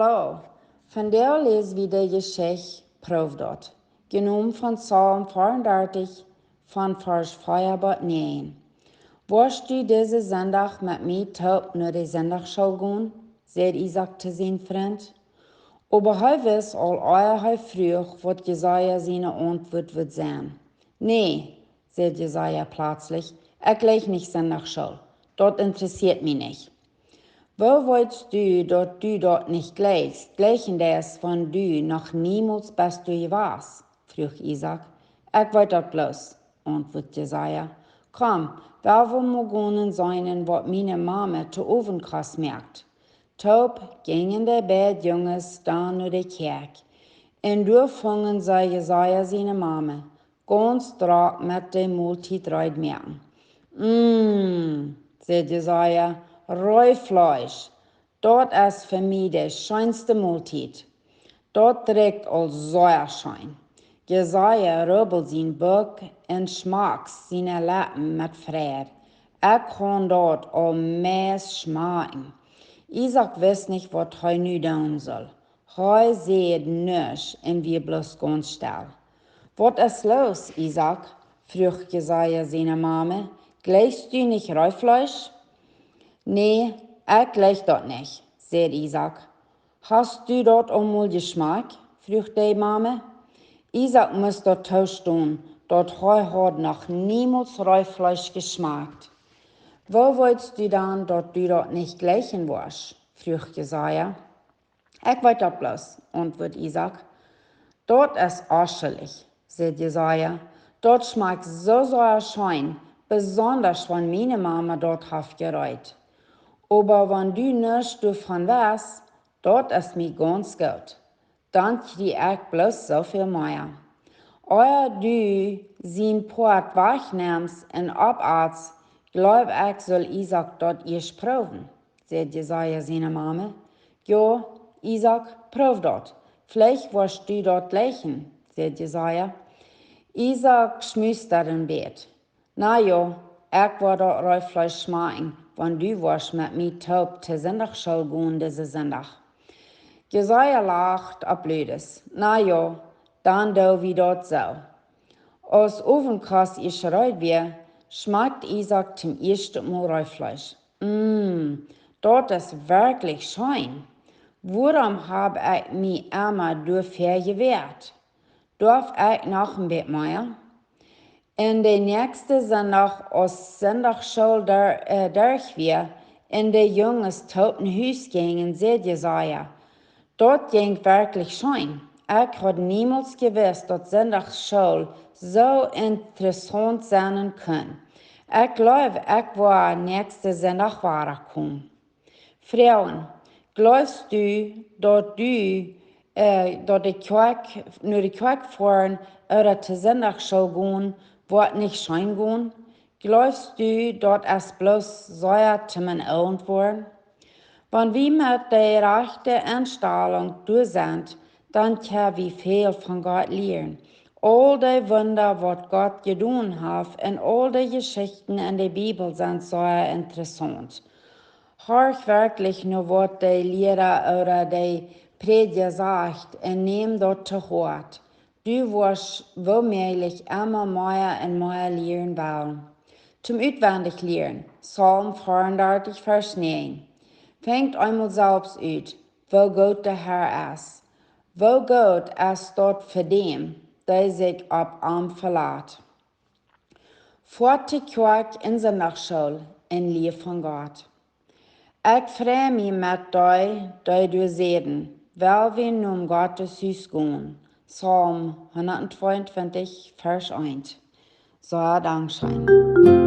Hallo, von der lesen wir die Geschichte Proefdot, genommen von Psalm 34 von Vers 4 bis 9. Wirst du diese Sonntag mit mir taub nur die Sonntagsschule gehen? Sagt Isaac zu seinem Freund. Aber hij wist al eer hij vroeg wat Jesaja seine Antwort wird sein. Nee, sagt Jesaja plötzlich, ich gleich nicht Sonntagsschule. Dort interessiert mich nicht. Wo wolltest du, dass du dort nicht gleichst, gleichen das, wenn du noch niemals bist du warst? Frug Isaac. Ich wollt dort bloß, antwortete Jesaja. Komm, wer will mogen sein, wat meine Mama zu Ovenkast merkt? Taub gingen die beiden Jungs dann naar de kerk. En daar vangen zij Jesaja seine Mama, ganz draag met de Multit merken. Sagt Jesaja, Räufleisch, dort ist für mich die schönste Multit. Dort trägt all Säuerschein. Jesaja rubbelt sein Buck en schmackt seine Lippen mit Freude. Ich kann dort all Mees schmecken. Isaac weiß nicht, was er nu tun soll. Er sieht nichts und wir bloß ganz still. Was ist los, Isaac? Frug Jesaja seine Mama. Gleichst du nicht Räufleisch? Nee, ich gleich dort nicht, sagt Isaac. Hast du dort einmal Geschmack? Frug die Mama. Isaac muss dort stehen, dort hat noch niemals Räufleisch geschmeckt. Wo wolltest du dann, dass du dort nicht gleichen warst? Frug Jesaja. Ich wollt dort bloß, antwortet Isaac. Dort ist arschelig, sagt Jesaja. Dort schmeckt so schein, besonders wenn meine Mama dort hat gereut. Aber wenn du nichts davon weißt, dort ist mir ganz gut. Dann krieg ich bloß so viel mehr. Euer du sein Port wegnimmst und abarzt, glaub ich, soll Isaac dort erst proben, sagt Jesaja seine Mama. Ja, Isaac, prob dort. Vielleicht wirst du dort lächeln, sagt Jesaja. Isaac schmüßt im Bett. Na ja, ich war dort Räufleisch schmecken, wenn du warst mit mir taub zur Sonntagsschule gehen diese Sonntag. Jesaja lacht ab Blödes. Na ja, dann do wie dort so. Als Ovenkast geschreit wird, schmeckt Isaac zum ersten Mal Räufleisch. Dort ist wirklich schön. Warum hab ich mich immer dafür gewehrt? Darf ich noch ein bisschen mehr? In der nächsten Sonntag, als Sonntagsschule durch wir, in der Jungs Totenhus gingen, sagt Jesaja, dort ging wirklich schön. Ich had niemals gewusst, dass Sonntagsschule so interessant sein kann. Ich glaube, ich war nächste Sonntag wiederkommen. Frauen, glaubst du, dass dass die Kirche, nur die Kirche fahren oder zur Sonntagsschule gehen, wird nicht schön gehen? Glaubst du, dass es bloß säuer zu meinen Augen waren? Wenn wir mit der rechten Einstellung durch sind, dann können wir viel von Gott lernen. All die Wunder, was Gott getan hat, und all die Geschichten in der Bibel sind sehr interessant. Horch wirklich nur, was die Lehrer oder die Prediger sagt, und nimm dort zu Hort. Du wirst womöglich immer mehr und mehr lernen wollen. Zum Utwendig lernen, Psalm 34, Vers 9. Fängt einmal selbst ut, wo gut der Herr ist. Wo gut ist dort für dem, der sich auf ihm verlässt. Fort die Kirche in der Nachtschule in Liebe von Gott. Ich freue mich mit dir, die du sehen, weil wir nun Gottes Haus gehen. Psalm 122, Vers 1. So, Dankeschön.